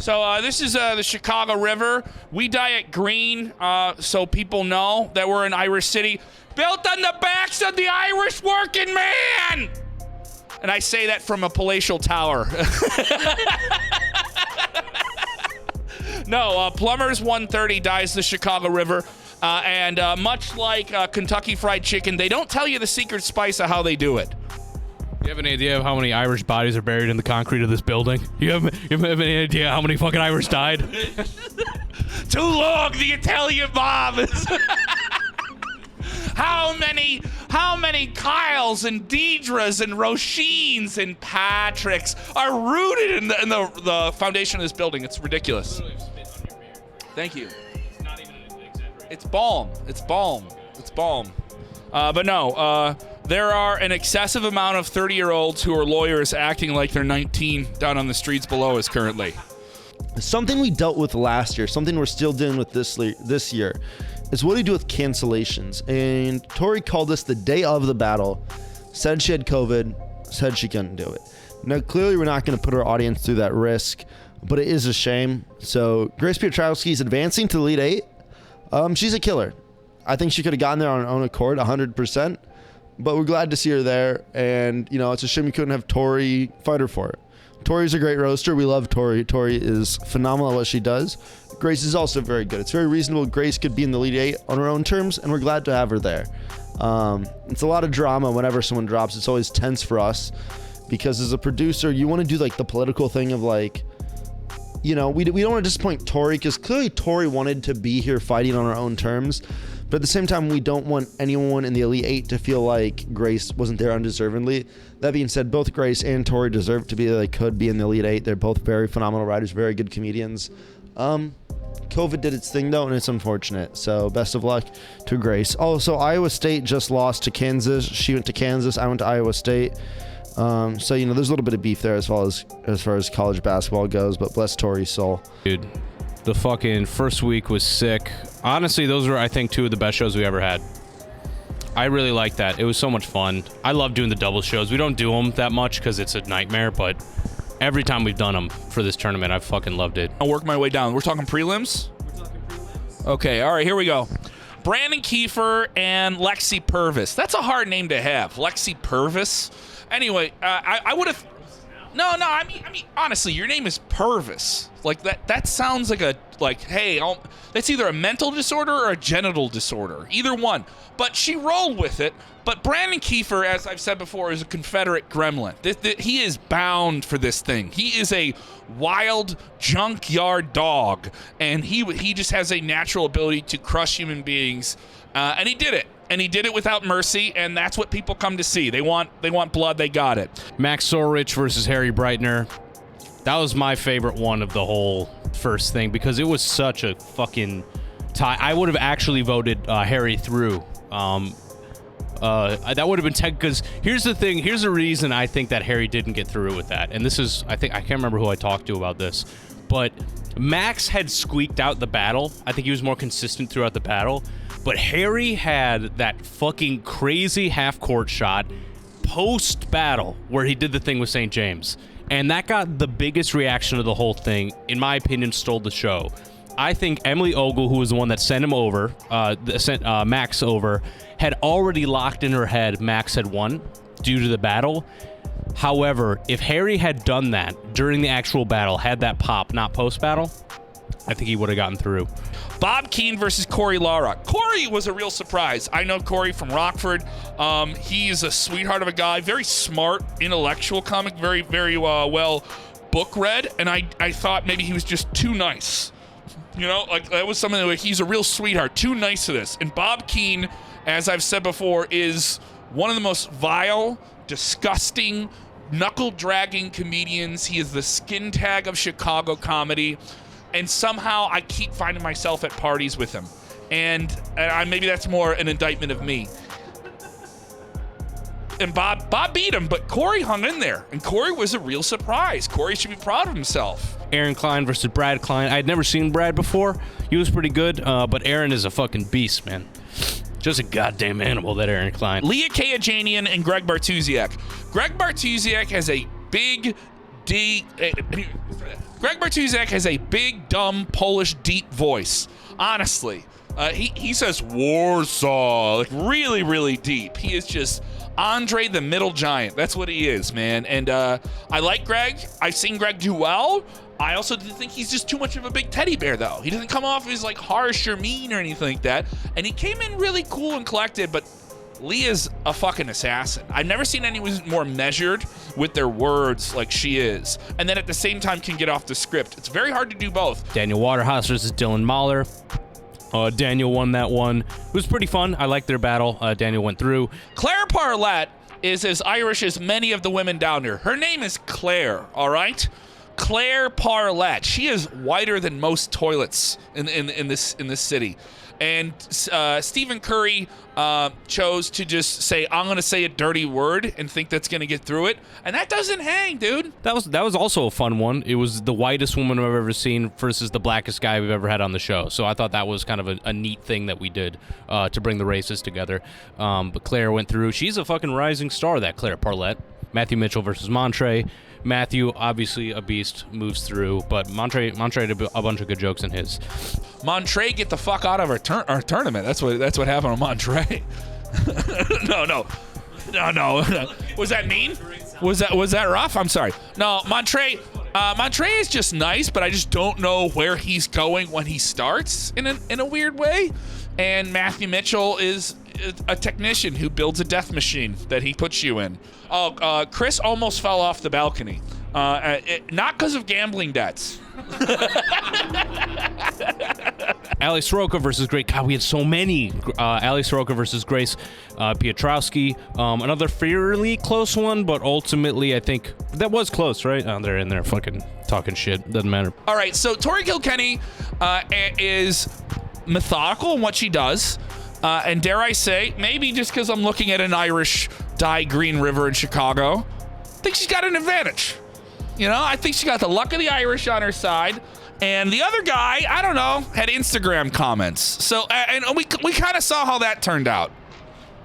So this is the Chicago River. We dye it green so people know that we're in Irish City. Built on the backs of the Irish working man! And I say that from a palatial tower. No, Plumbers 130 dyes the Chicago River. And much like Kentucky Fried Chicken, they don't tell you the secret spice of how they do it. You have any idea of how many Irish bodies are buried in the concrete of this building? You have any idea how many fucking Irish died? Too long, the Italian mob is... How many Kyles and Deidres and Roisin's and Patricks are rooted in the foundation of this building? It's ridiculous. Thank you. Not even an exaggeration. It's balm. It's balm. It's balm. But no, there are an excessive amount of 30-year-olds who are lawyers acting like they're 19 down on the streets below us currently. Something we dealt with last year, something we're still dealing with this year, is what do you do with cancellations? And Tori called us the day of the battle, said she had COVID, said she couldn't do it. Now, clearly we're not going to put our audience through that risk, but it is a shame. So Grace Piotrowski is advancing to the Elite Eight. She's a killer. I think she could have gotten there on her own accord 100%, but we're glad to see her there. And, you know, it's a shame you couldn't have Tori fight her for it. Tori's a great roaster. We love Tori. Tori is phenomenal at what she does. Grace is also very good. It's very reasonable. Grace could be in the Elite Eight on her own terms, and we're glad to have her there. It's a lot of drama whenever someone drops. It's always tense for us because as a producer, you want to do like the political thing of like, you know, we don't want to disappoint Tori because clearly Tori wanted to be here fighting on her own terms. But at the same time, we don't want anyone in the Elite Eight to feel like Grace wasn't there undeservedly. That being said, both Grace and Tori deserve to be there. They could be in the Elite Eight. They're both very phenomenal writers, very good comedians. COVID did its thing, though, and it's unfortunate. So best of luck to Grace. Also, Iowa State just lost to Kansas. She went to Kansas. I went to Iowa State. So, you know, there's a little bit of beef there as far as college basketball goes, but bless Tori's soul. Dude, the fucking first week was sick. Honestly, those were, I think, two of the best shows we ever had. I really liked that. It was so much fun. I love doing the double shows. We don't do them that much because it's a nightmare, but every time we've done them for this tournament, I've fucking loved it. I'll work my way down. We're talking prelims? Okay, all right, here we go. Brandon Kiefer and Lexi Purvis. That's a hard name to have. Lexi Purvis. Anyway, I would have... No, I mean, honestly, your name is Purvis. Like, that sounds like, hey, that's either a mental disorder or a genital disorder. Either one. But she rolled with it. But Brandon Kiefer, as I've said before, is a Confederate gremlin. He is bound for this thing. He is a wild junkyard dog. And he just has a natural ability to crush human beings. And he did it. And he did it without mercy, and that's what people come to see. They want blood, they got it. Max Sorich versus Harry Breitner. That was my favorite one of the whole first thing because it was such a fucking tie. I would have actually voted Harry through. That would have been because here's the thing. Here's the reason I think that Harry didn't get through with that. And this is, I can't remember who I talked to about this, but Max had squeaked out the battle. I think he was more consistent throughout the battle. But Harry had that fucking crazy half-court shot post-battle where he did the thing with St. James. And that got the biggest reaction of the whole thing. In my opinion, stole the show. I think Emily Ogle, who was the one that sent him over, sent Max over, had already locked in her head Max had won due to the battle. However, if Harry had done that during the actual battle, had that pop, not post-battle, I think he would have gotten through. Bob Keane versus Corey Lara. Corey was a real surprise. I know Corey from Rockford. He's a sweetheart of a guy, very smart, intellectual comic, very, very well book read, and I thought maybe he was just too nice. You know, like that was something like he's a real sweetheart, too nice to this. And Bob Keane, as I've said before, is one of the most vile, disgusting, knuckle-dragging comedians. He is the skin tag of Chicago comedy. And somehow I keep finding myself at parties with him. And maybe that's more an indictment of me. And Bob beat him, but Corey hung in there. And Corey was a real surprise. Corey should be proud of himself. Aaron Klein versus Brad Klein. I had never seen Brad before. He was pretty good, but Aaron is a fucking beast, man. Just a goddamn animal, that Aaron Klein. Leah Kajanian and Greg Bartusiak. Greg Bartusiak has a big Greg Bartuszak has a big, dumb, Polish, deep voice. Honestly, he says Warsaw like really, really deep. He is just Andre the Middle Giant. That's what he is, man. And I like Greg. I've seen Greg do well. I also didn't think he's just too much of a big teddy bear, though. He doesn't come off as like harsh or mean or anything like that. And he came in really cool and collected, but Leah's a fucking assassin. I've never seen anyone more measured with their words like she is. And then at the same time can get off the script. It's very hard to do both. Daniel Waterhouse versus Dylan Mahler. Daniel won that one. It was pretty fun. I liked their battle. Daniel went through. Claire Parlett is as Irish as many of the women down here. Her name is Claire, all right? Claire Parlett. She is whiter than most toilets in this city. And Stephen Curry chose to just say, I'm going to say a dirty word and think that's going to get through it. And that doesn't hang, dude. That was also a fun one. It was the whitest woman I've ever seen versus the blackest guy we've ever had on the show. So I thought that was kind of a neat thing that we did to bring the races together. But Claire went through. She's a fucking rising star, that Claire Parlett. Matthew Mitchell versus Montre. Matthew, obviously a beast, moves through, but Montre had a bunch of good jokes in his. Montre, get the fuck out of our tournament. That's what happened with Montre. No. Was that mean? Was that rough? I'm sorry. No, Montre is just nice, but I just don't know where he's going when he starts in a weird way. And Matthew Mitchell is a technician who builds a death machine that he puts you in. Chris almost fell off the balcony. Not because of gambling debts. Ali Soroka versus Grace. God, we had so many. Ali Soroka versus Grace Piotrowski. Another fairly close one, but ultimately I think that was close, right? They're in there fucking talking shit. Doesn't matter. All right, so Tori Kilkenny is methodical in what she does. And dare I say, maybe just because I'm looking at an Irish dye green river in Chicago, I think she's got an advantage. You know, I think she got the luck of the Irish on her side. And the other guy, I don't know, had Instagram comments. So, and we kind of saw how that turned out.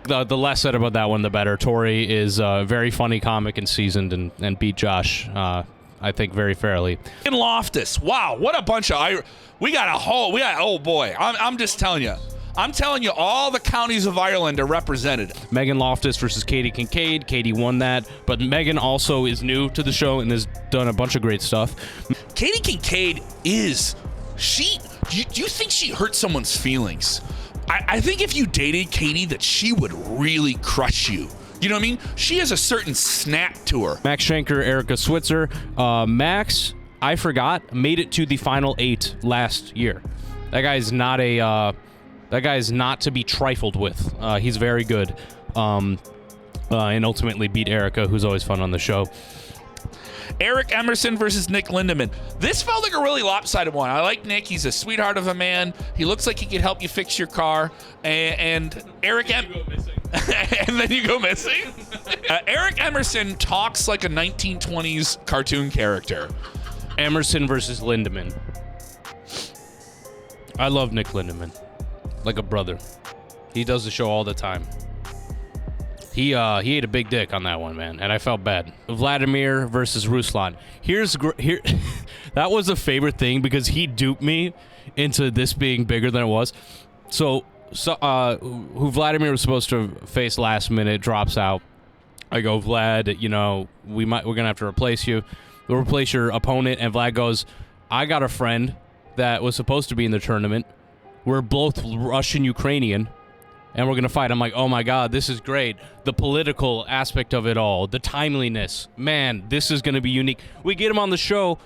The less said about that one, the better. Tori is a very funny comic and seasoned and beat Josh, I think, very fairly. In Loftus, wow, what a bunch of Irish. Oh boy, I'm just telling you. I'm telling you, all the counties of Ireland are represented. Megan Loftus versus Katie Kincaid. Katie won that, but Megan also is new to the show and has done a bunch of great stuff. Katie Kincaid do you think she hurt someone's feelings? I think if you dated Katie, that she would really crush you. You know what I mean? She has a certain snap to her. Max Schenker, Erica Switzer. Max, I forgot, made it to the final 8 last year. That guy's not to be trifled with. He's very good. And ultimately beat Erica, who's always fun on the show. Eric Emerson versus Nick Lindemann. This felt like a really lopsided one. I like Nick. He's a sweetheart of a man. He looks like he could help you fix your car. And Eric and then you go missing? Eric Emerson talks like a 1920s cartoon character. Emerson versus Lindemann. I love Nick Lindemann. Like a brother. He does the show all the time. He ate a big dick on that one, man, and I felt bad. Vladimir versus Ruslan. Here that was a favorite thing because he duped me into this being bigger than it was. So who Vladimir was supposed to face last minute drops out. I go, Vlad, you know, we're gonna have to replace you. We'll replace your opponent, and Vlad goes, I got a friend that was supposed to be in the tournament. We're both Russian-Ukrainian, and we're going to fight. I'm like, oh, my God, this is great. The political aspect of it all, the timeliness. Man, this is going to be unique. We get him on the show.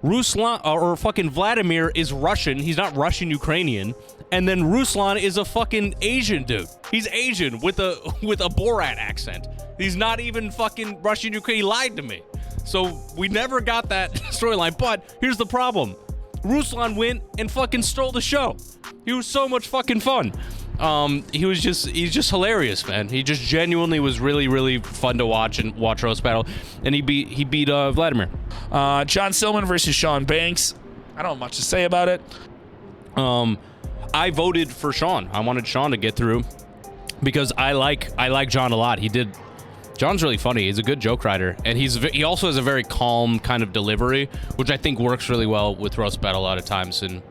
Ruslan, or fucking Vladimir, is Russian. He's not Russian-Ukrainian. And then Ruslan is a fucking Asian dude. He's Asian with a Borat accent. He's not even fucking Russian-Ukrainian. He lied to me. So we never got that storyline. But here's the problem. Ruslan went and fucking stole the show. He was so much fucking fun. He's just hilarious, man. He just genuinely was really, really fun to watch and watch roast battle. And he beat Vladimir. John Silman versus Sean Banks. I don't have much to say about it. I voted for Sean. I wanted Sean to get through because I like John a lot. He did John's really funny. He's a good joke writer, and he also has a very calm kind of delivery, which I think works really well with roast battle a lot of times. And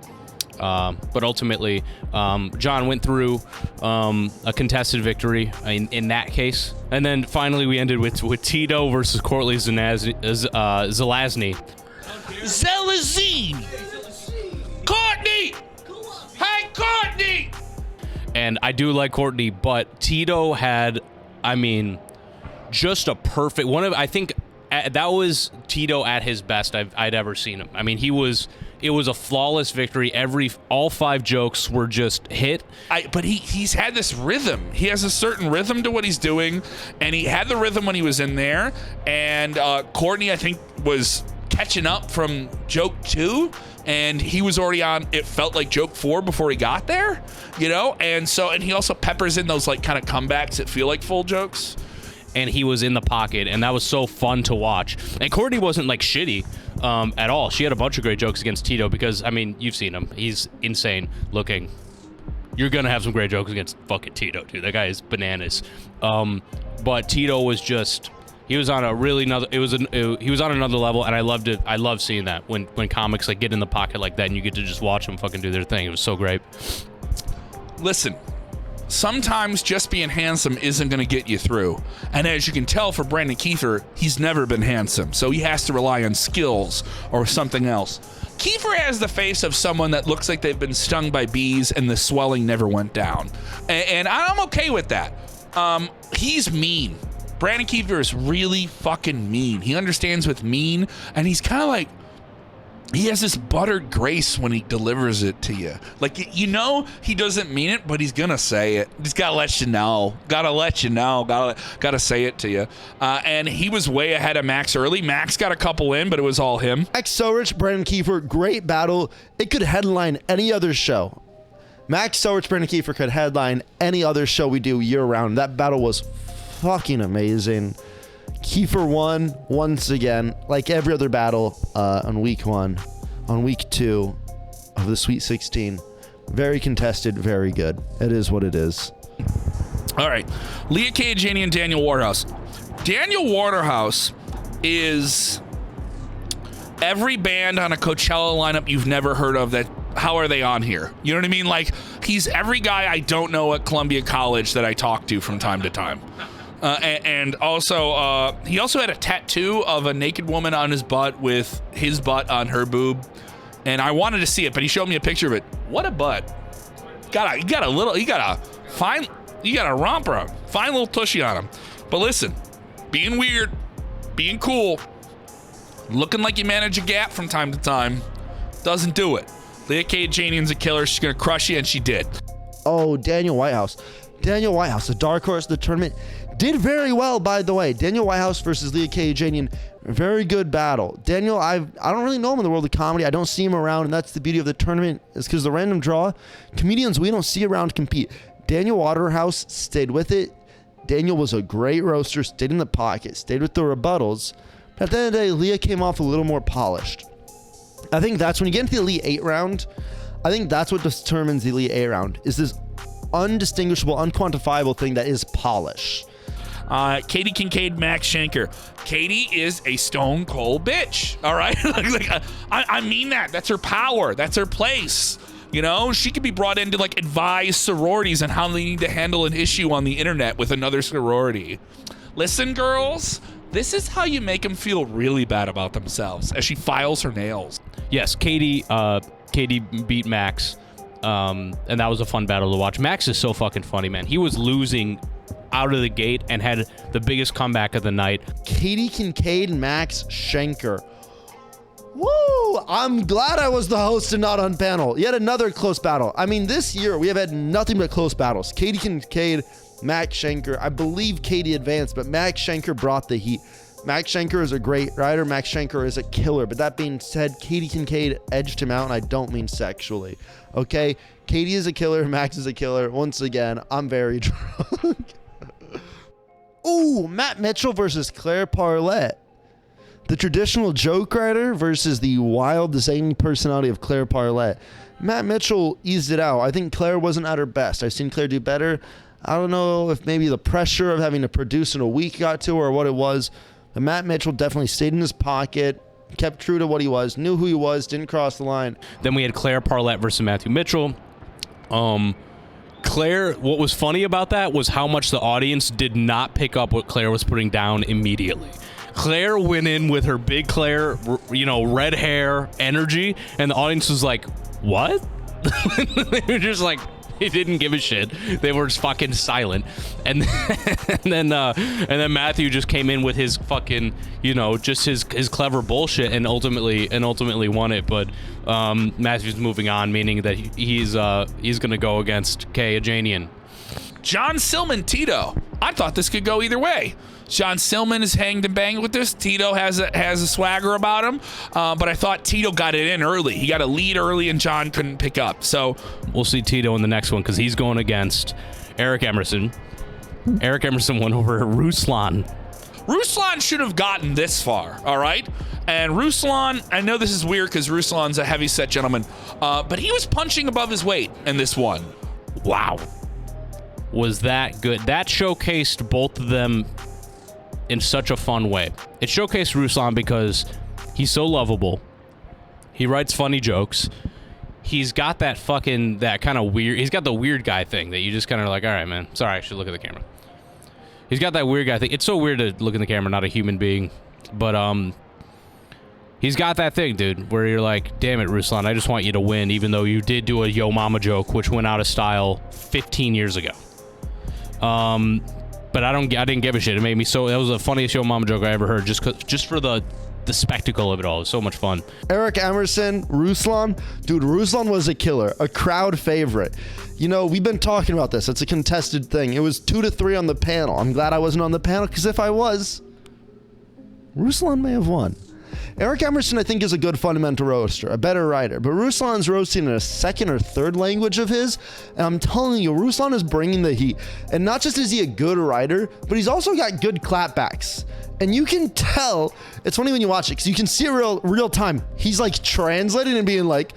but ultimately, John went through a contested victory in that case, and then finally we ended with Tito versus Courtney Zelazny. Zelazine! Courtney! Hey, Courtney! And I do like Courtney, but Tito had, I mean, just a perfect one. I think that was Tito at his best I'd ever seen him. I mean, it was a flawless victory. All 5 jokes were just hit. But he's had this rhythm. He has a certain rhythm to what he's doing, and he had the rhythm when he was in there. And Courtney, I think, was catching up from joke 2, and he was already on, it felt like joke 4 before he got there, you know? And he also peppers in those like kind of comebacks that feel like full jokes. And he was in the pocket, and that was so fun to watch. And Courtney wasn't like shitty at all. She had a bunch of great jokes against Tito because, I mean, you've seen him. He's insane looking. You're gonna have some great jokes against fucking Tito, dude. That guy is bananas. But Tito was just, he was on a really he was on another level, and I loved it. I love seeing that when comics like get in the pocket like that, and you get to just watch them fucking do their thing. It was so great. Listen. Sometimes just being handsome isn't going to get you through. And as you can tell for Brandon Kiefer, he's never been handsome. So he has to rely on skills or something else. Kiefer has the face of someone that looks like they've been stung by bees and the swelling never went down. And I'm okay with that. He's mean. Brandon Kiefer is really fucking mean. He understands what's mean, and he's kind of like, he has this buttered grace when he delivers it to you. Like, you know he doesn't mean it, but he's going to say it. He's got to let you know. Got to say it to you. And he was way ahead of Max early. Max got a couple in, but it was all him. Max Soerich, Brandon Kiefer, great battle. It could headline any other show. Max Soerich, Brandon Kiefer could headline any other show we do year-round. That battle was fucking amazing. Kiefer won once again, like every other battle on week 1. On week 2 of the Sweet 16. Very contested, very good. It is what it is. All right. Leah Kajani and Daniel Waterhouse. Daniel Waterhouse is every band on a Coachella lineup you've never heard of. That how are they on here? You know what I mean? Like, he's every guy I don't know at Columbia College that I talk to from time to time. And also, he also had a tattoo of a naked woman on his butt with his butt on her boob. And I wanted to see it, but he showed me a picture of it. What a butt. You got a romper, fine little tushy on him. But listen, being weird, being cool, looking like you manage a gap from time to time, doesn't do it. Leah Kajanian's a killer. She's going to crush you, and she did. Oh, Daniel Whitehouse. Daniel Whitehouse, the dark horse of the tournament, did very well, by the way. Daniel Whitehouse versus Leah Kajanian, very good battle. Daniel, I don't really know him in the world of comedy. I don't see him around, and that's the beauty of the tournament, is because the random draw, comedians we don't see around compete. Daniel Waterhouse stayed with it. Daniel was a great roaster, stayed in the pocket, stayed with the rebuttals. But at the end of the day, Leah came off a little more polished. I think that's when you get into the Elite 8 round, I think that's what determines the Elite 8 round, is this undistinguishable, unquantifiable thing that is polish. Katie Kincaid, Max Schenker. Katie is a stone cold bitch. All right. I mean that. That's her power. That's her place. You know, she could be brought in to like advise sororities on how they need to handle an issue on the internet with another sorority. Listen, girls, this is how you make them feel really bad about themselves as she files her nails. Yes, Katie beat Max. And that was a fun battle to watch. Max is so fucking funny, man. He was losing out of the gate and had the biggest comeback of the night. Katie Kincaid and Max Schenker. Woo! I'm glad I was the host and not on panel. Yet another close battle. I mean, this year we have had nothing but close battles. Katie Kincaid, Max Schenker. I believe Katie advanced, but Max Schenker brought the heat. Max Schenker is a great rider. Max Schenker is a killer. But that being said, Katie Kincaid edged him out, and I don't mean sexually. Okay? Katie is a killer. Max is a killer. Once again, I'm very drunk. Ooh, Matt Mitchell versus Claire Parlett. The traditional joke writer versus the wild, zany personality of Claire Parlett. Matt Mitchell eased it out. I think Claire wasn't at her best. I've seen Claire do better. I don't know if maybe the pressure of having to produce in a week got to her or what it was. But Matt Mitchell definitely stayed in his pocket, kept true to what he was, knew who he was, didn't cross the line. Then we had Claire Parlett versus Matthew Mitchell. Claire, what was funny about that was how much the audience did not pick up what Claire was putting down immediately. Claire went in with her big Claire, red hair, energy, and the audience was like, what? They were just like, they didn't give a shit. They were just fucking silent. And then Matthew just came in with his fucking, just his clever bullshit and ultimately won it. But Matthew's moving on, meaning that he's gonna go against Kay Ajanian. John Silman, Tito. I thought this could go either way. John Silman is hanged and banged with this. Tito has a swagger about him, but I thought Tito got it in early. He got a lead early, and John couldn't pick up. So we'll see Tito in the next one because he's going against Eric Emerson. Eric Emerson won over Ruslan. Ruslan should have gotten this far, all right? And Ruslan, I know this is weird because Ruslan's a heavy-set gentleman, but he was punching above his weight in this one. Wow. Was that good? That showcased both of them in such a fun way. It showcased Ruslan because he's so lovable. He writes funny jokes. He's got that kind of weird, he's got the weird guy thing that you just kind of like, all right, man, sorry, I should look at the camera. He's got that weird guy thing. It's so weird to look in the camera, not a human being. But he's got that thing, dude, where you're like, damn it, Ruslan, I just want you to win, even though you did do a Yo Mama joke, which went out of style 15 years ago. But I didn't give a shit. It made me so. That was the funniest Yo Mama joke I ever heard. Just for the spectacle of it all. It was so much fun. Eric Emerson, Ruslan. Dude, Ruslan was a killer, a crowd favorite. We've been talking about this. It's a contested thing. It was 2-3 on the panel. I'm glad I wasn't on the panel because if I was, Ruslan may have won. Eric Emerson, I think, is a good fundamental roaster, a better writer, but Ruslan's roasting in a second or third language of his, and I'm telling you, Ruslan is bringing the heat. And not just is he a good writer, but he's also got good clapbacks. And you can tell, it's funny when you watch it, because you can see it real time. He's like translating and being like,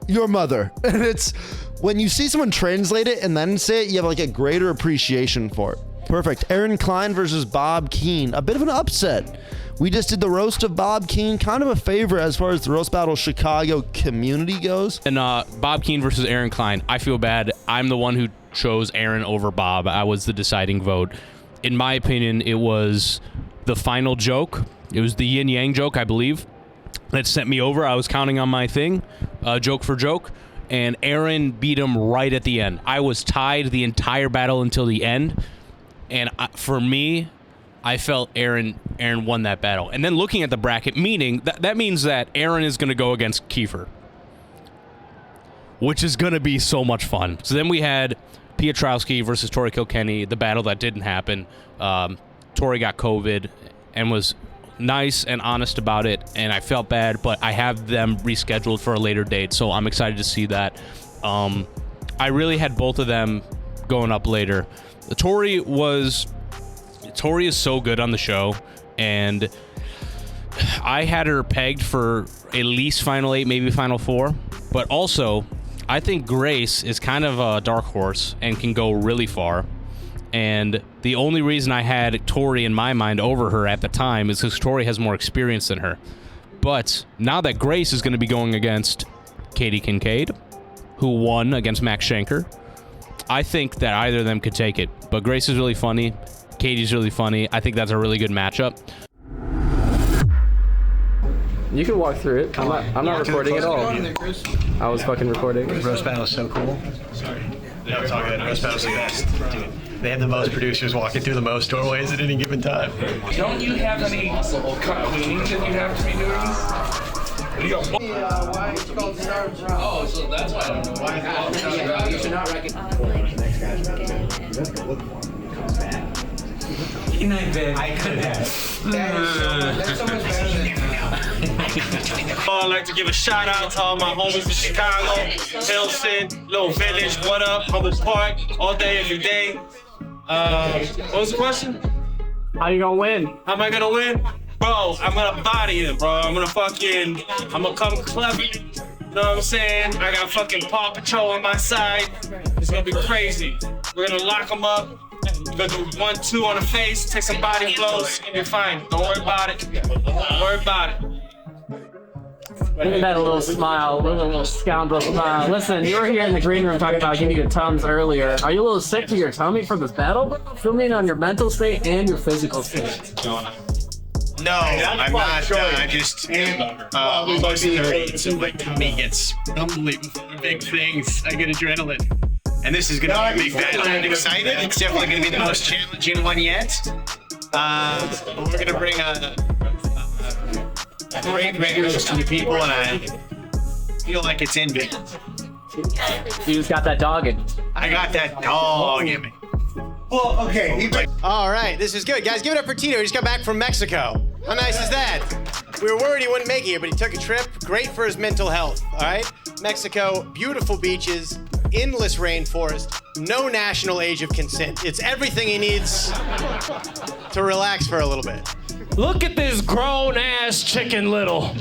your mother. And it's, when you see someone translate it and then say it, you have like a greater appreciation for it. Perfect. Aaron Klein versus Bob Keane. A bit of an upset. We just did the roast of Bob Keane, kind of a favorite as far as the Roast Battle Chicago community goes. And Bob Keane versus Aaron Klein. I feel bad. I'm the one who chose Aaron over Bob. I was the deciding vote. In my opinion, it was the final joke. It was the yin yang joke, I believe, that sent me over. I was counting on my thing, joke for joke, and Aaron beat him right at the end. I was tied the entire battle until the end, and for me, I felt Aaron won that battle. And then looking at the bracket, meaning that means that Aaron is going to go against Kiefer, which is going to be so much fun. So then we had Piotrowski versus Tori Kilkenny, the battle that didn't happen. Tori got COVID and was nice and honest about it, and I felt bad, but I have them rescheduled for a later date, so I'm excited to see that. I really had both of them going up later. Tori is so good on the show, and I had her pegged for at least Final 8, maybe Final 4. But also, I think Grace is kind of a dark horse and can go really far. And the only reason I had Tori in my mind over her at the time is because Tori has more experience than her. But now that Grace is going to be going against Katie Kincaid, who won against Max Schenker, I think that either of them could take it. But Grace is really funny. Katie's really funny. I think that's a really good matchup. You can walk through it. I'm not recording at all. I was fucking recording. Roast Battle is so cool. Sorry. No, it's all good. Roast Battle's the best. Dude, they have the most producers walking through the most doorways at any given time. Don't you have any cut cleaning that you have to be doing? Why it's called Star Brown. Oh, so that's why I don't know why. You should not recognize. Good night, babe. I could have. That's so much better than I'd like to give a shout out to all my homies in Chicago, Hilton, Little Village, what up, Humble Park, all day, every day. What was the question? How you gonna win? How am I gonna win? Bro, I'm gonna body it, bro. I'm gonna come clever. Know what I'm saying? I got fucking Paw Patrol on my side. It's gonna be crazy. We're gonna lock them up. We're gonna do 1-2 on the face, take some body blows, and you're fine. Don't worry about it. Don't worry about it. Look at that little smile, look at that little scoundrel smile. Listen, you were here in the green room talking about giving you Tums earlier. Are you a little sick to your tummy from this battle, bro? Fill me in on your mental state and your physical state. No, I'm not. I just mostly so my tummy gets rumbling for big things. I get adrenaline. And this is going to be a big battle. I'm excited. It's definitely going to be the most challenging one yet. We're going to bring a great roast to the people, and I feel like it's in me. You just got that dog in. I got that dog in me. Well, okay. All right, this is good. Guys, give it up for Tito. He just got back from Mexico. How nice is that? We were worried he wouldn't make it here, but he took a trip. Great for his mental health, all right? Mexico, beautiful beaches, endless rainforest, no national age of consent. It's everything he needs to relax for a little bit. Look at this grown-ass Chicken Little.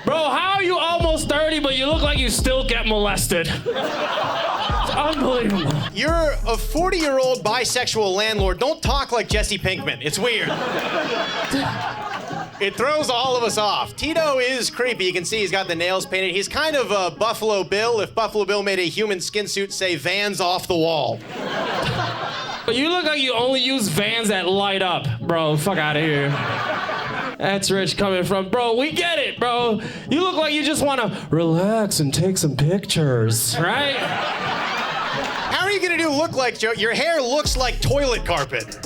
Bro, how are you almost 30, but you look like you still get molested? It's unbelievable. You're a 40-year-old bisexual landlord. Don't talk like Jesse Pinkman. It's weird. It throws all of us off. Tito is creepy. You can see he's got the nails painted. He's kind of a Buffalo Bill if Buffalo Bill made a human skin suit say Vans off the wall. But you look like you only use Vans that light up, bro. Fuck out of here. That's Rich coming from, bro, we get it, bro. You look like you just want to relax and take some pictures, right? How are you gonna look like, Joe? Your hair looks like toilet carpet.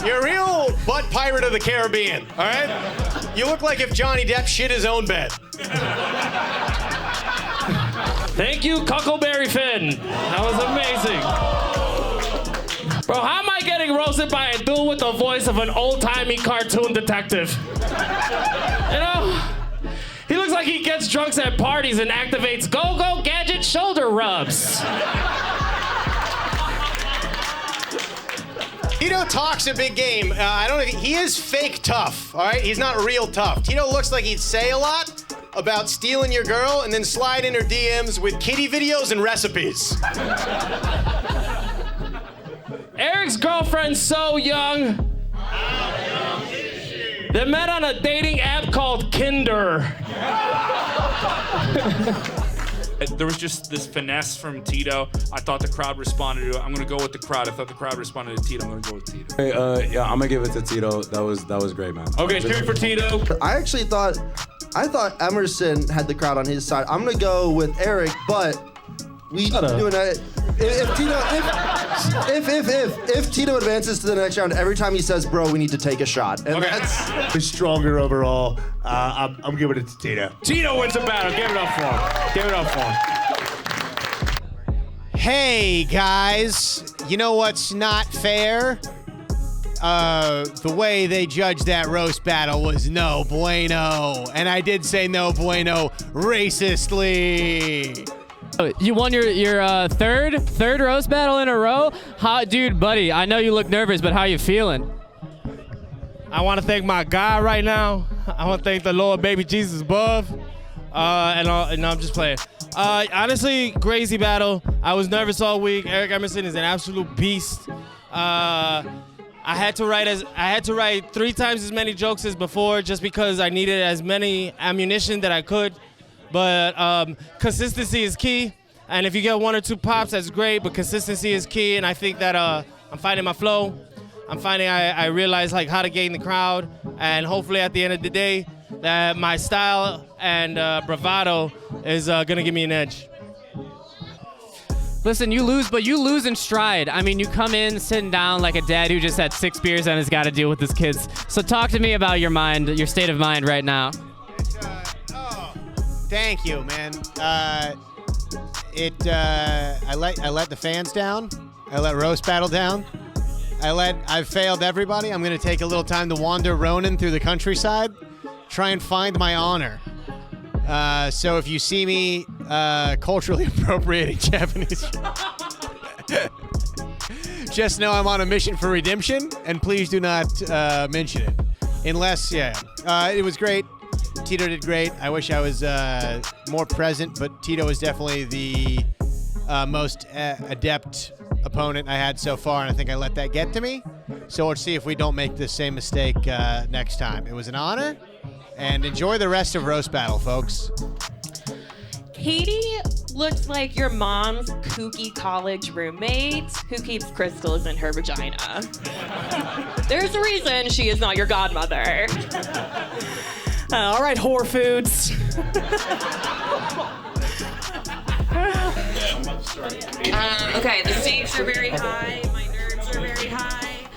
You're a real butt pirate of the Caribbean, all right? You look like if Johnny Depp shit his own bed. Thank you, Cuckleberry Finn. That was amazing. Bro, how am I getting roasted by a dude with the voice of an old-timey cartoon detective? You know? He looks like he gets drunk at parties and activates Go-Go Gadget shoulder rubs. Tito talks a big game. I don't know if he is fake tough, all right? He's not real tough. Tito looks like he'd say a lot about stealing your girl and then slide in her DMs with kitty videos and recipes. Eric's girlfriend's so young. They met on a dating app called Kinder. There was just this finesse from Tito. I thought the crowd responded to it. I'm gonna go with the crowd. I thought the crowd responded to Tito. I'm gonna go with Tito. Hey, yeah, I'm gonna give it to Tito. That was great, man. Okay, cheering for Tito. I actually thought Emerson had the crowd on his side. I'm gonna go with Eric, but we doing that. If Tito advances to the next round, every time he says "bro," we need to take a shot, and that's Stronger overall. I'm giving it to Tito. Tito wins the battle. Give it up for him. Give it up for him. Hey, guys. You know what's not fair? The way they judged that roast battle was no bueno. And I did say no bueno racistly. You won your third roast battle in a row? Dude, buddy, I know you look nervous, but how you feeling? I want to thank my God right now. I want to thank the Lord, baby Jesus above. And I'm just playing. Honestly, crazy battle. I was nervous all week. Eric Emerson is an absolute beast. I had to write 3 times as many jokes as before just because I needed as many ammunition that I could. But consistency is key. And if you get 1 or 2 pops, that's great. But consistency is key. And I think that I'm finding my flow. I'm finding I realize like how to gain the crowd. And hopefully at the end of the day, that my style and bravado is gonna give me an edge. Listen, you lose, but you lose in stride. I mean, you come in sitting down like a dad who just had 6 beers and has got to deal with his kids. So talk to me about your mind, your state of mind right now. Thank you, man. I let the fans down. I let Roast Battle down. I've failed everybody. I'm gonna take a little time to wander Ronin through the countryside, try and find my honor. So if you see me culturally appropriating Japanese, just know I'm on a mission for redemption, and please do not mention it. Unless, it was great. Tito did great. I wish I was more present, but Tito is definitely the most adept opponent I had so far, and I think I let that get to me. So let's see if we don't make the same mistake next time. It was an honor, and enjoy the rest of Roast Battle, folks. Katie looks like your mom's kooky college roommate who keeps crystals in her vagina. There's a reason she is not your godmother. All right, whore foods. Okay, the stakes are very high. My nerves are very high.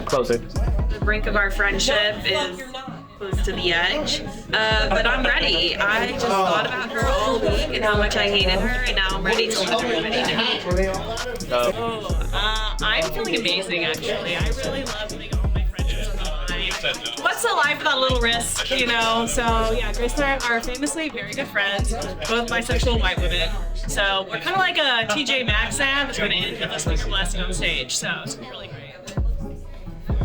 Closer. The brink of our friendship is close to the edge. But I'm ready. I just thought about her all week and how much I hated her, and now I'm ready to let everybody know. I'm feeling amazing, actually. I really love putting all my friendships on the line. What's the life without a little risk, you know? So, yeah, Grace and I are famously very good friends, both bisexual white women. So, we're kind of like a TJ Maxx ad that's going to end with us like blasting on stage. So, it's going to be really great.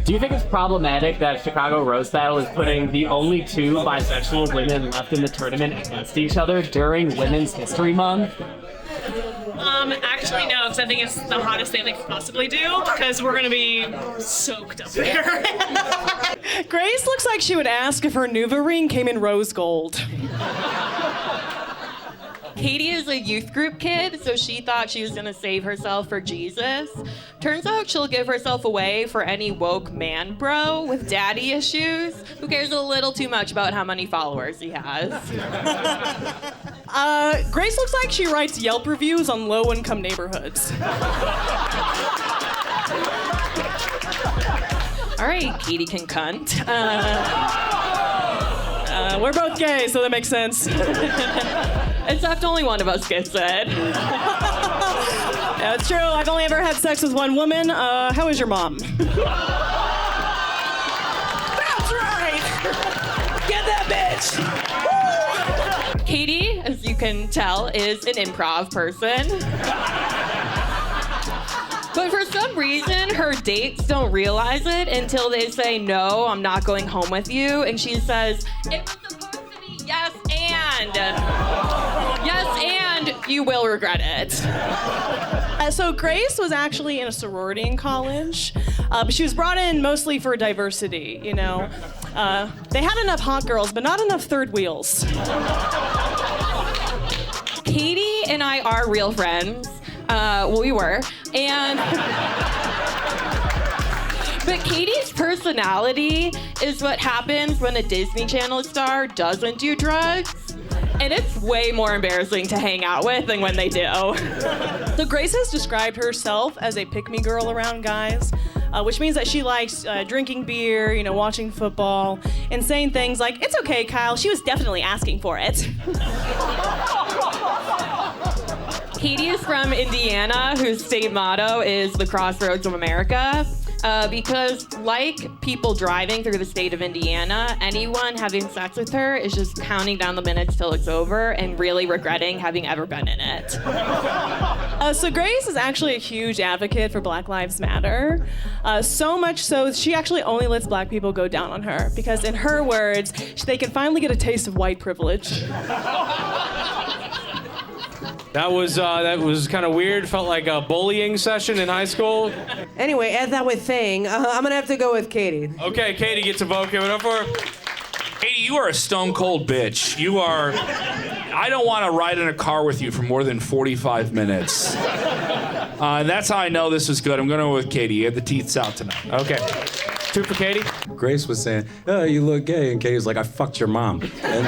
Do you think it's problematic that Chicago Roast Battle is putting the only two bisexual women left in the tournament against each other during Women's History Month? Actually, no, because I think it's the hottest thing they could possibly do, because we're going to be soaked up there. Grace looks like she would ask if her Nuva ring came in rose gold. Katie is a youth group kid, so she thought she was going to save herself for Jesus. Turns out she'll give herself away for any woke man bro with daddy issues who cares a little too much about how many followers he has. Grace looks like she writes Yelp reviews on low-income neighborhoods. All right, Katie can cunt. We're both gay, so that makes sense. Except only one of us gets it. Yeah, it's true. I've only ever had sex with one woman. How is your mom? That's right! Get that bitch! Katie, as you can tell, is an improv person. But for some reason, her dates don't realize it until they say, no, I'm not going home with you. And she says, it was supposed to be yes and. Yes and you will regret it. So Grace was actually in a sorority in college, but she was brought in mostly for diversity, you know. They had enough hot girls, but not enough third wheels. Katie and I are real friends. Well, we were. But Katie's personality is what happens when a Disney Channel star doesn't do drugs. And it's way more embarrassing to hang out with than when they do. So Grace has described herself as a pick-me girl around guys, which means that she likes drinking beer, you know, watching football, and saying things like, it's okay, Kyle, she was definitely asking for it. Katie is from Indiana, whose state motto is the Crossroads of America. Because like people driving through the state of Indiana, anyone having sex with her is just counting down the minutes till it's over and really regretting having ever been in it. So Grace is actually a huge advocate for Black Lives Matter. So much so, she actually only lets black people go down on her because in her words, they can finally get a taste of white privilege. That was kind of weird. Felt like a bullying session in high school. Anyway, as I was saying, I'm gonna have to go with Katie. Okay, Katie gets a vote. Give it up for her. Katie, you are a stone cold bitch. You are. I don't want to ride in a car with you for more than 45 minutes. And that's how I know this is good. I'm going to go with Katie. You had the teeths out tonight. Okay. 2 for Katie. Grace was saying, "Oh, you look gay," and Katie was like, "I fucked your mom," and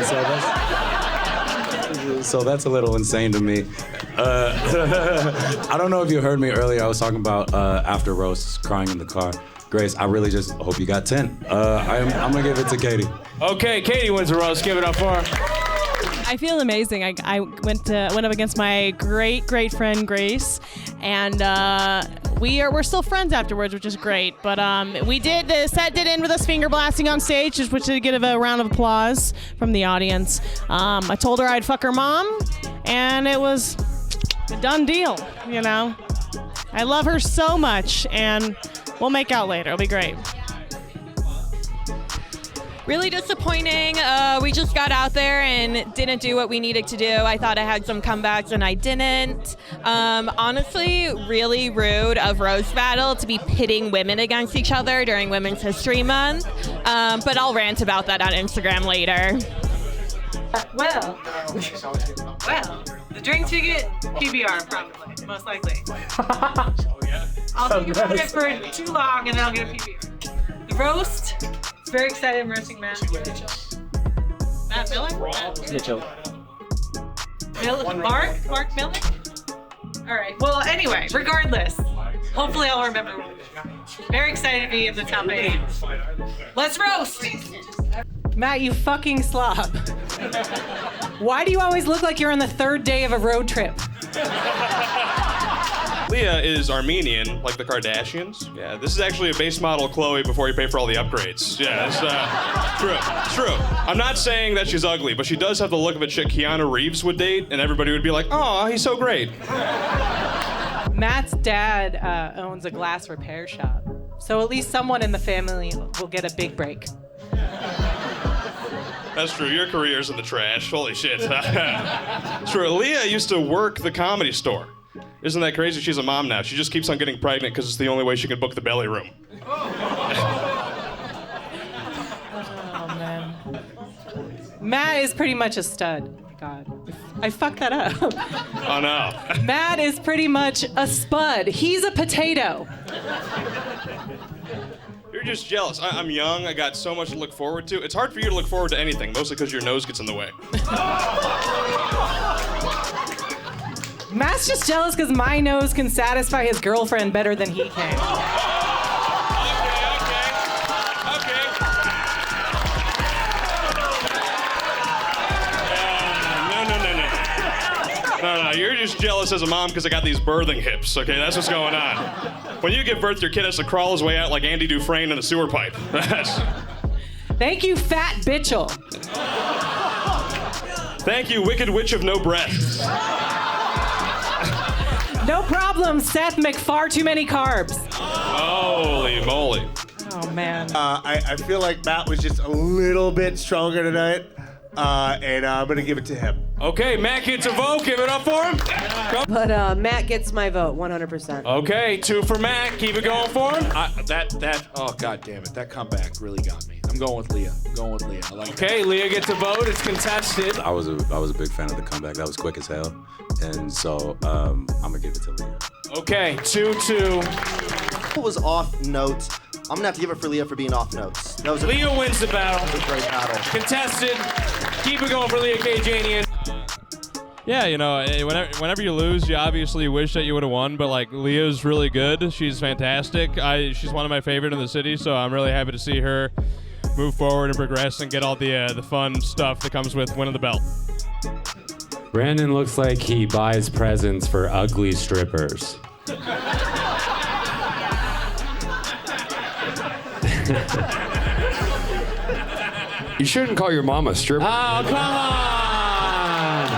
so that's a little insane to me. I don't know if you heard me earlier. I was talking about after roasts, crying in the car. Grace, I really just hope you got 10. I'm gonna give it to Katie. Okay, Katie wins the roast. Give it up for her. I feel amazing. I went up against my great friend Grace, and we're still friends afterwards, which is great. But the set did end with us finger blasting on stage, which did get a round of applause from the audience. I told her I'd fuck her mom, and it was a done deal. You know, I love her so much, and we'll make out later. It'll be great. Really disappointing. We just got out there and didn't do what we needed to do. I thought I had some comebacks and I didn't. Honestly, really rude of Roast Battle to be pitting women against each other during Women's History Month. But I'll rant about that on Instagram later. Well, the drink ticket, PBR probably, most likely. I'll think about it for too long and then I'll get a PBR. The roast, very excited I'm roasting Matt. Matt Miller? Mitchell. Mark Miller? All right, well anyway, regardless, hopefully I'll remember. Very excited to be in the top 8. Let's roast! Matt, you fucking slob. Why do you always look like you're on the 3rd day of a road trip? Leah is Armenian, like the Kardashians. Yeah, this is actually a base model Chloe before you pay for all the upgrades. Yeah, it's true. It's true. I'm not saying that she's ugly, but she does have the look of a chick Keanu Reeves would date, and everybody would be like, "Oh, he's so great." Matt's dad owns a glass repair shop, so at least someone in the family will get a big break. That's true. Your career's in the trash. Holy shit. True. Leah used to work the Comedy Store. Isn't that crazy? She's a mom now. She just keeps on getting pregnant because it's the only way she can book the belly room. Oh, man. Matt is pretty much a stud. Oh, my God. I fucked that up. Oh, no. Matt is pretty much a spud. He's a potato. You're just jealous. I'm young. I got so much to look forward to. It's hard for you to look forward to anything, mostly because your nose gets in the way. Matt's just jealous because my nose can satisfy his girlfriend better than he can. No, you're just jealous as a mom because I got these birthing hips, okay? That's what's going on. When you give birth, your kid has to crawl his way out like Andy Dufresne in a sewer pipe. Thank you, Fat Bitchel. Thank you, Wicked Witch of No Breath. No problem, Seth McFar too many carbs. Holy moly. Oh, man. I feel like Matt was just a little bit stronger tonight, and I'm going to give it to him. Okay, Matt gets a vote. Give it up for him. But Matt gets my vote, 100%. Okay, 2 for Matt. Keep it going for him. Oh, God damn it. That comeback really got me. I'm going with Leah. I like Okay, Leah gets a vote. It's contested. I was a big fan of the comeback. That was quick as hell. And so I'm going to give it to Leah. Okay, 2-2. It was off notes. I'm gonna have to give it for Leah for being off notes. That was Leah wins the battle. That was a great battle. Contested. Keep it going for Leah Kajanian. Yeah, you know, whenever you lose, you obviously wish that you would have won, but like Leah's really good. She's fantastic. She's one of my favorite in the city, so I'm really happy to see her move forward and progress and get all the fun stuff that comes with winning the belt. Brandon looks like he buys presents for ugly strippers. You shouldn't call your mom a stripper. Oh, come on!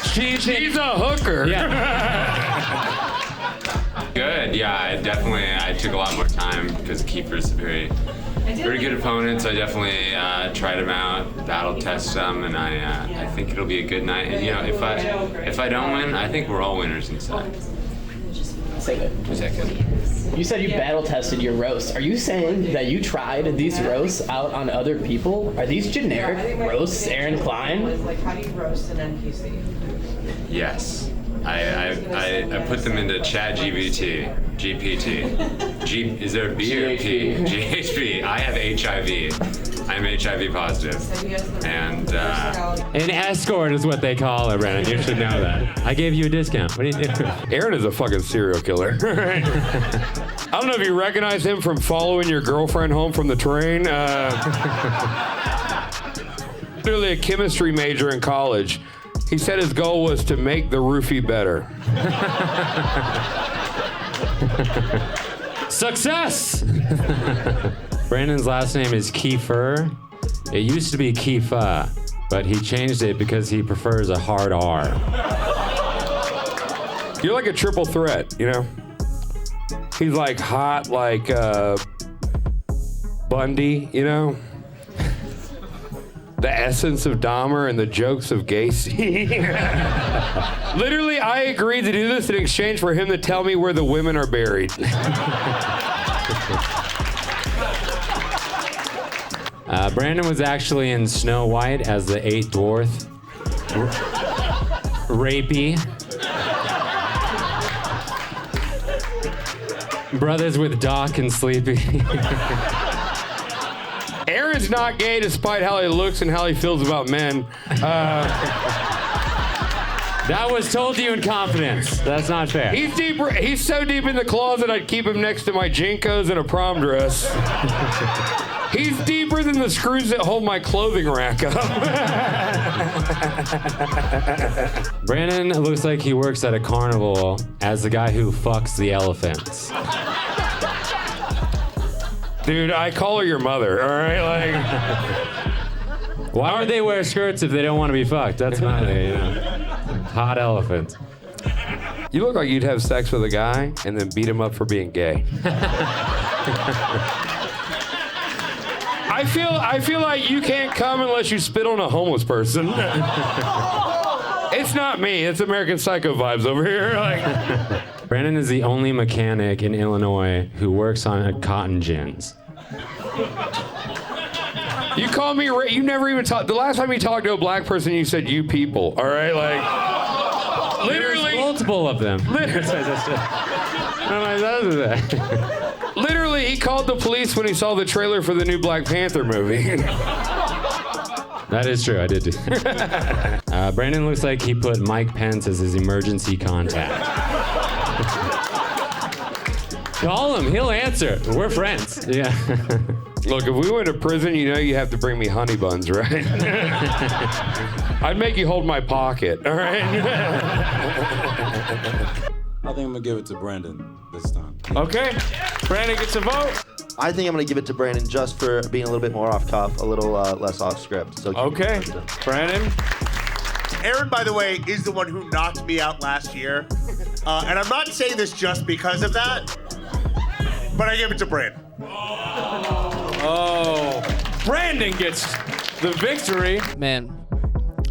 She's a hooker. Yeah. Good, yeah, I took a lot more time because Kiefer's a very good opponent, so I definitely tried him out, battle test him, and I think it'll be a good night. And you know, if I don't win, I think we're all winners inside. Say it. 2 seconds. You said you battle tested your roasts. Are you saying that you tried these roasts out on other people? Are these generic roasts, Aaron Klein? Like, how do you roast an NPC? Yes. I put them into GPT. Is there a B or a P? GHB. I have HIV. I'm HIV positive. And An escort is what they call it, Brandon. You should know that. I gave you a discount. What do you do? Aaron is a fucking serial killer. I don't know if you recognize him from following your girlfriend home from the train. Literally a chemistry major in college. He said his goal was to make the roofie better. success! Brandon's last name is Kiefer. It used to be Kiefa, but he changed it because he prefers a hard R. You're like a triple threat, you know? He's like hot like Bundy, you know? the essence of Dahmer and the jokes of Gacy. Literally, I agreed to do this in exchange for him to tell me where the women are buried. Brandon was actually in Snow White as the 8th dwarf. Rapey. Brothers with Doc and Sleepy. Aaron's not gay despite how he looks and how he feels about men. That was told to you in confidence. That's not fair. He's deeper. He's so deep in the closet, I'd keep him next to my Jinkos and a prom dress. He's deeper than the screws that hold my clothing rack up. Brandon looks like he works at a carnival as the guy who fucks the elephants. Dude, I call her your mother, all right? Like, why would they wear skirts if they don't want to be fucked? That's not hot elephant. You look like you'd have sex with a guy and then beat him up for being gay. I feel like you can't come unless you spit on a homeless person. It's not me. It's American Psycho vibes over here. Like. Brandon is the only mechanic in Illinois who works on cotton gins. You call me you never even talked. The last time you talked to a black person, you said "you people." All right, like literally there's multiple of them. Literally, he called the police when he saw the trailer for the new Black Panther movie. That is true. I did do. Brandon looks like he put Mike Pence as his emergency contact. Call him. He'll answer. We're friends. Yeah. Look, if we went to prison, you know you have to bring me honey buns, right? I'd make you hold my pocket, all right? I think I'm gonna give it to Brandon this time. Okay, Brandon gets a vote. I think I'm gonna give it to Brandon just for being a little bit more off cuff, a little less off script. So okay, Brandon. Aaron, by the way, is the one who knocked me out last year. And I'm not saying this just because of that, but I give it to Brandon. Oh, Brandon gets the victory. Man,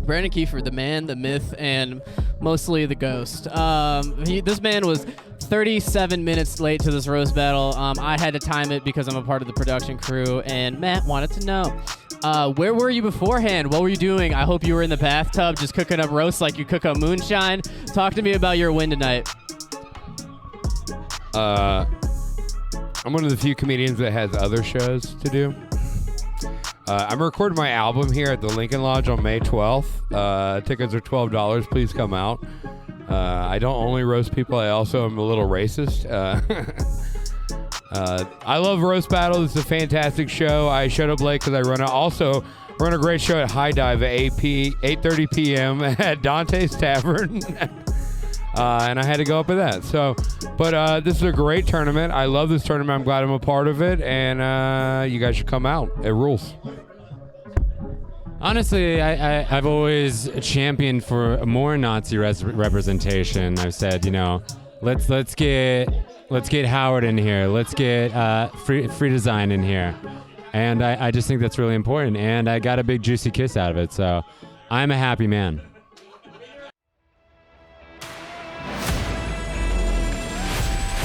Brandon Kiefer, the man, the myth, and mostly the ghost. This man was 37 minutes late to this roast battle. I had to time it because I'm a part of the production crew, and Matt wanted to know, where were you beforehand? What were you doing? I hope you were in the bathtub just cooking up roast like you cook up moonshine. Talk to me about your win tonight. I'm one of the few comedians that has other shows to do. I'm recording my album here at the Lincoln Lodge on May 12th. Tickets are $12. Please come out. I don't only roast people, I also am a little racist. I love Roast Battle. This is a fantastic show. I showed up late because I run a great show at High Dive at 8:30 p.m. at Dante's Tavern. And I had to go up with that. But this is a great tournament. I love this tournament. I'm glad I'm a part of it. And you guys should come out. It rules. Honestly, I've always championed for more Nazi representation. I've said, let's get Howard in here. Let's get free design in here. And I just think that's really important. And I got a big juicy kiss out of it. So I'm a happy man.